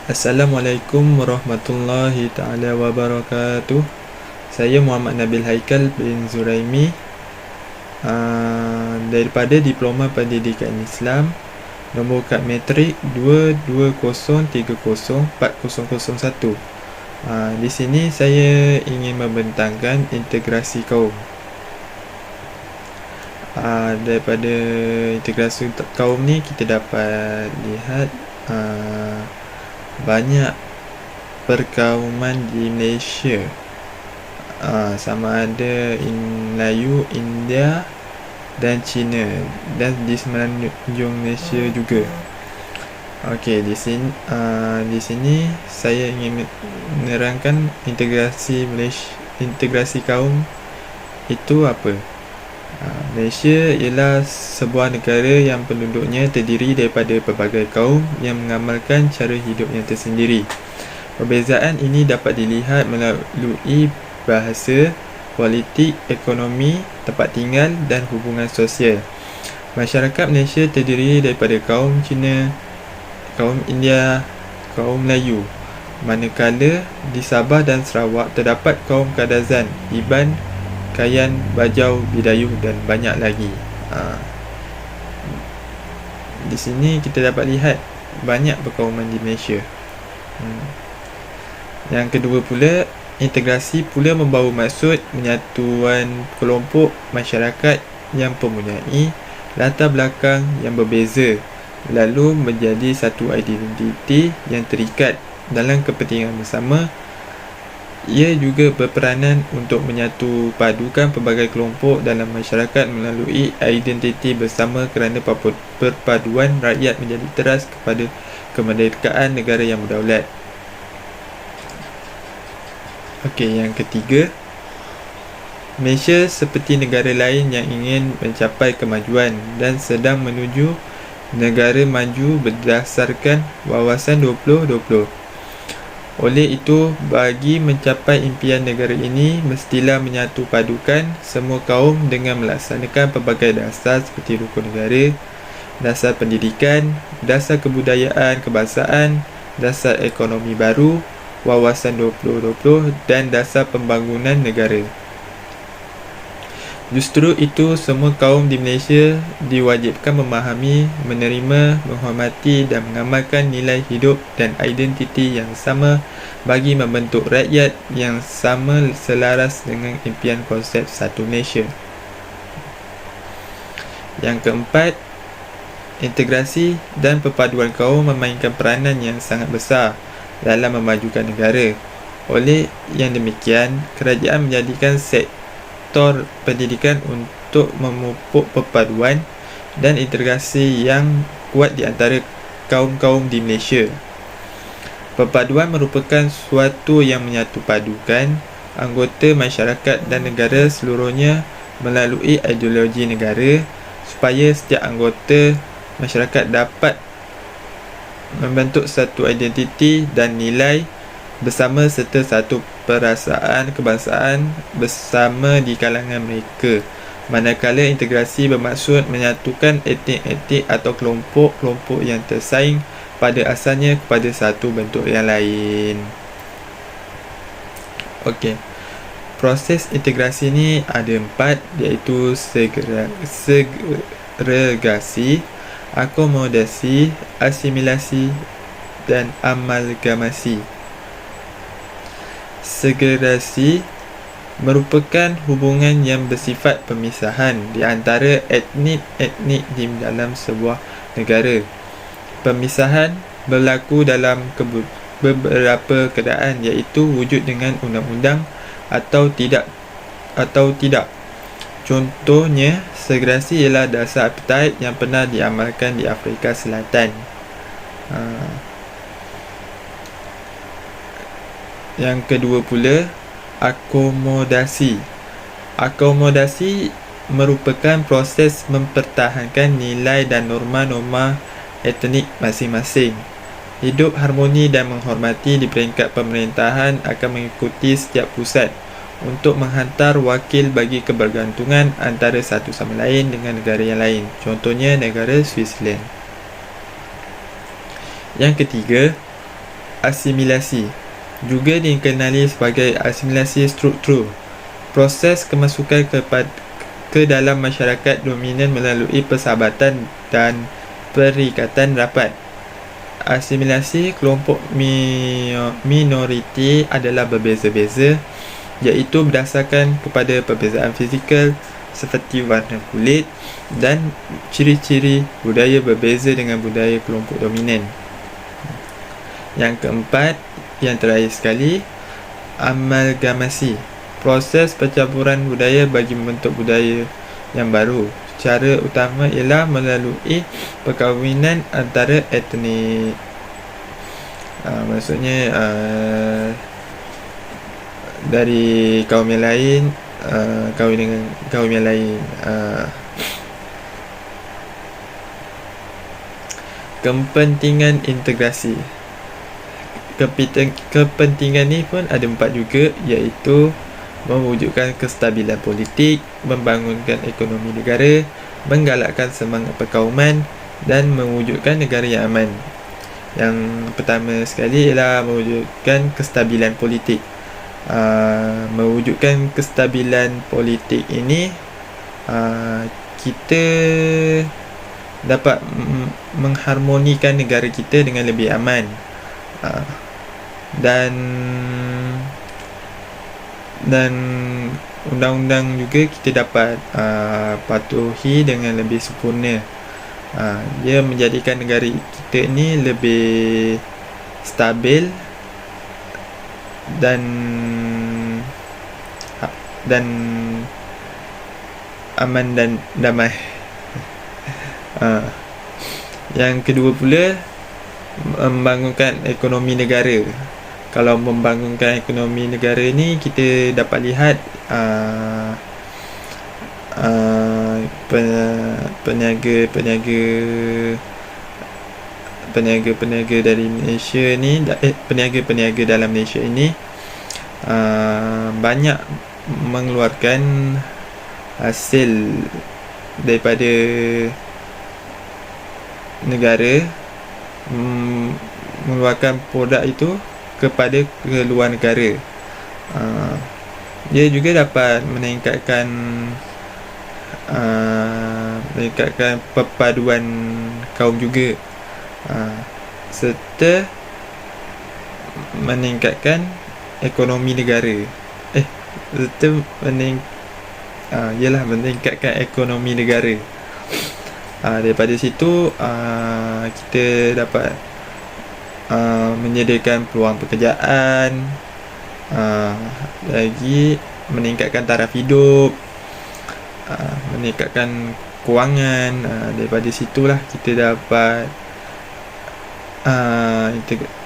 Assalamualaikum warahmatullahi ta'ala wabarakatuh. Saya Muhammad Nabil Haikal bin Zuraimi, daripada Diploma Pendidikan Islam, nombor kad matrik 220304001. Di sini saya ingin membentangkan integrasi kaum. Daripada integrasi kaum ni kita dapat lihat banyak perkauman di Malaysia, sama ada Melayu, India dan Cina, dan di semenanjung Malaysia juga. Okey, di sini saya ingin menerangkan integrasi kaum itu apa. Malaysia ialah sebuah negara yang penduduknya terdiri daripada pelbagai kaum yang mengamalkan cara hidup yang tersendiri. Perbezaan ini dapat dilihat melalui bahasa, politik, ekonomi, tempat tinggal dan hubungan sosial. Masyarakat Malaysia terdiri daripada kaum Cina, kaum India, kaum Melayu, manakala di Sabah dan Sarawak terdapat kaum Kadazan, Iban, Kayan, Bajau, Bidayuh dan banyak lagi. Di sini kita dapat lihat banyak perkauman di Malaysia. Yang kedua pula, integrasi pula membawa maksud menyatuan kelompok masyarakat yang mempunyai latar belakang yang berbeza, lalu menjadi satu identiti yang terikat dalam kepentingan bersama. Ia juga berperanan untuk menyatu padukan pelbagai kelompok dalam masyarakat melalui identiti bersama, kerana perpaduan rakyat menjadi teras kepada kemerdekaan negara yang berdaulat. Okey, yang ketiga, Malaysia seperti negara lain yang ingin mencapai kemajuan dan sedang menuju negara maju berdasarkan Wawasan 2020. Oleh itu, bagi mencapai impian negara ini, mestilah menyatu padukan semua kaum dengan melaksanakan pelbagai dasar seperti rukun negara, dasar pendidikan, dasar kebudayaan kebangsaan, dasar ekonomi baru, Wawasan 2020 dan dasar pembangunan negara. Justru itu, semua kaum di Malaysia diwajibkan memahami, menerima, menghormati dan mengamalkan nilai hidup dan identiti yang sama bagi membentuk rakyat yang sama selaras dengan impian konsep satu Malaysia. Yang keempat, integrasi dan perpaduan kaum memainkan peranan yang sangat besar dalam memajukan negara. Oleh yang demikian, kerajaan menjadikan sektor pendidikan untuk memupuk perpaduan dan integrasi yang kuat di antara kaum-kaum di Malaysia. Perpaduan merupakan suatu yang menyatu padukan anggota masyarakat dan negara seluruhnya melalui ideologi negara, supaya setiap anggota masyarakat dapat membentuk satu identiti dan nilai bersama serta satu perasaan kebangsaan bersama di kalangan mereka. Manakala integrasi bermaksud menyatukan etnik-etnik atau kelompok-kelompok yang tersaing pada asalnya kepada satu bentuk yang lain. Okey, proses integrasi ni ada 4, iaitu segregasi, akomodasi, asimilasi dan amalgamasi. Segregasi merupakan hubungan yang bersifat pemisahan di antara etnik-etnik di dalam sebuah negara. Pemisahan berlaku dalam beberapa keadaan, iaitu wujud dengan undang-undang atau tidak. Contohnya, segregasi ialah dasar apartheid yang pernah diamalkan di Afrika Selatan. Yang kedua pula, akomodasi. Akomodasi merupakan proses mempertahankan nilai dan norma-norma etnik masing-masing. Hidup harmoni dan menghormati di peringkat pemerintahan akan mengikuti setiap pusat untuk menghantar wakil bagi kebergantungan antara satu sama lain dengan negara yang lain. Contohnya negara Switzerland. Yang ketiga, asimilasi, juga dikenali sebagai asimilasi struktur, proses kemasukan ke dalam masyarakat dominan melalui persahabatan dan perikatan rapat. Asimilasi kelompok minoriti adalah berbeza-beza, iaitu berdasarkan kepada perbezaan fizikal seperti warna kulit dan ciri-ciri budaya berbeza dengan budaya kelompok dominan. Yang keempat, yang terakhir sekali, amalgamasi, proses pencampuran budaya bagi membentuk budaya yang baru. Cara utama ialah melalui perkahwinan antara etnik. Maksudnya dari kaum yang lain kahwin dengan kaum yang lain. Kepentingan integrasi. Kepentingan ni pun ada 4 juga, iaitu mewujudkan kestabilan politik, membangunkan ekonomi negara, menggalakkan semangat perkauman dan mewujudkan negara yang aman. Yang pertama sekali ialah mewujudkan kestabilan politik. Mewujudkan kestabilan politik ini, kita dapat mengharmonikan negara kita dengan lebih aman, dan undang-undang juga kita dapat patuhi dengan lebih sempurna. Dia menjadikan negara kita ni lebih stabil dan aman dan damai. Yang kedua pula, membangunkan ekonomi negara. Kalau membangunkan ekonomi negara ni, kita dapat lihat peniaga dari Malaysia ni, peniaga dalam Malaysia ini banyak mengeluarkan hasil daripada negara, mengeluarkan produk itu kepada luar negara. Dia juga dapat meningkatkan perpaduan kaum juga, serta meningkatkan ekonomi negara. Meningkatkan ekonomi negara. Daripada situ kita dapat menyediakan peluang pekerjaan, lagi meningkatkan taraf hidup, meningkatkan kewangan. Daripada situlah kita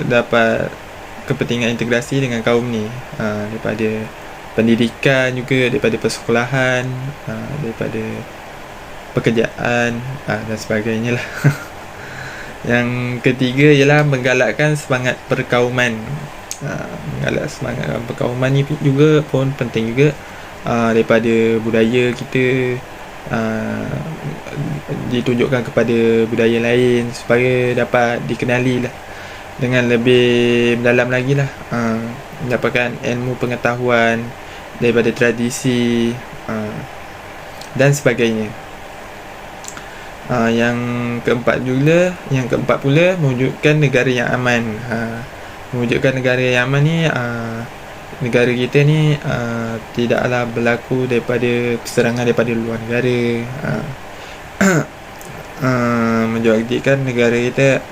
dapat kepentingan integrasi dengan kaum ni, daripada pendidikan juga, daripada persekolahan, daripada pekerjaan, dan sebagainya lah. Yang ketiga ialah menggalakkan semangat perkauman. Menggalak semangat perkauman ni juga pun penting juga, daripada budaya kita ditunjukkan kepada budaya lain supaya dapat dikenali lah dengan lebih mendalam lagi lah, mendapatkan ilmu pengetahuan daripada tradisi dan sebagainya. Yang keempat pula mewujudkan negara yang aman. Mewujudkan negara yang aman ni, negara kita ni tidaklah berlaku daripada serangan daripada luar negara. Menjadikan negara kita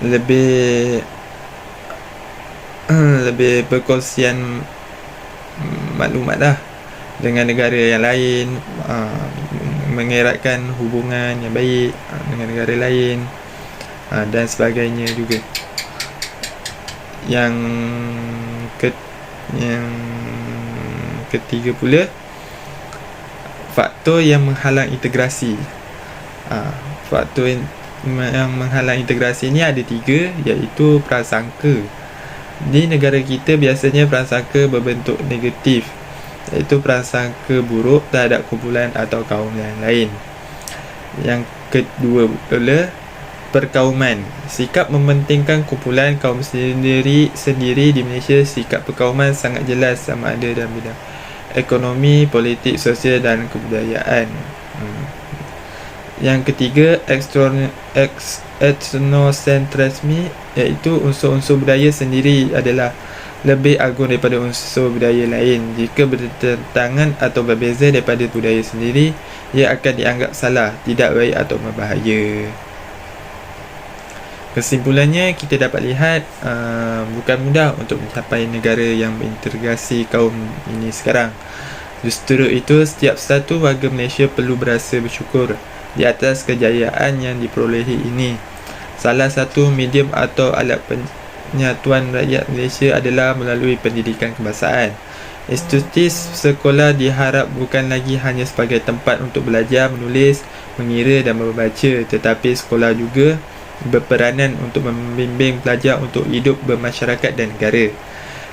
lebih perkongsian maklumat lah dengan negara yang lain, mengeratkan hubungan yang baik dengan negara lain, dan sebagainya juga. Yang ketiga pula, faktor yang menghalang integrasi. Faktor yang menghalang integrasi ni ada 3, iaitu prasangka. Di negara kita biasanya prasangka berbentuk negatif, iaitu prasangka buruk terhadap kumpulan atau kaum yang lain. Yang kedua pula, perkauman. Sikap mementingkan kumpulan kaum sendiri di Malaysia. Sikap perkauman sangat jelas sama ada dalam bidang ekonomi, politik, sosial dan kebudayaan. Yang ketiga, etnosentrisme, iaitu unsur-unsur budaya sendiri adalah lebih agung daripada unsur budaya lain. Jika bertentangan atau berbeza daripada budaya sendiri, ia akan dianggap salah, tidak baik atau berbahaya. Kesimpulannya, kita dapat lihat bukan mudah untuk mencapai negara yang berintegrasi kaum ini sekarang. Justru itu, setiap satu warga Malaysia perlu berasa bersyukur di atas kejayaan yang diperolehi ini. Salah satu medium atau alat penyatuan rakyat Malaysia adalah melalui pendidikan kebangsaan. Institusi sekolah diharap bukan lagi hanya sebagai tempat untuk belajar, menulis, mengira dan membaca, tetapi sekolah juga berperanan untuk membimbing pelajar untuk hidup bermasyarakat dan negara.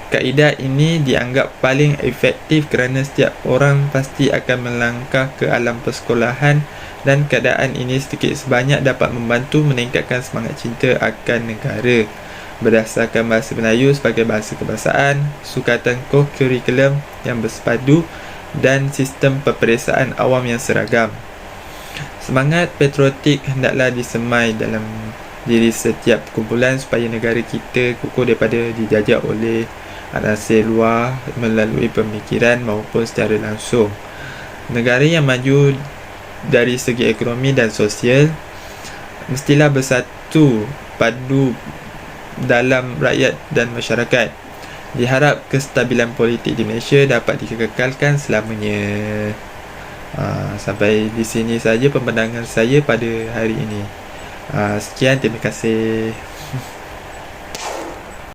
Kaedah ini dianggap paling efektif kerana setiap orang pasti akan melangkah ke alam persekolahan dan keadaan ini sedikit sebanyak dapat membantu meningkatkan semangat cinta akan negara. Berdasarkan bahasa Melayu sebagai bahasa kebangsaan, sukatan kurikulum yang bersepadu dan sistem peperiksaan awam yang seragam. Semangat patriotik hendaklah disemai dalam diri setiap kumpulan supaya negara kita kukuh daripada dijajah oleh anasir luar melalui pemikiran maupun secara langsung. Negara yang maju dari segi ekonomi dan sosial mestilah bersatu padu dalam rakyat dan masyarakat. Diharap kestabilan politik di Malaysia dapat dikekalkan selamanya. Sampai di sini saja pemandangan saya pada hari ini. Sekian, terima kasih.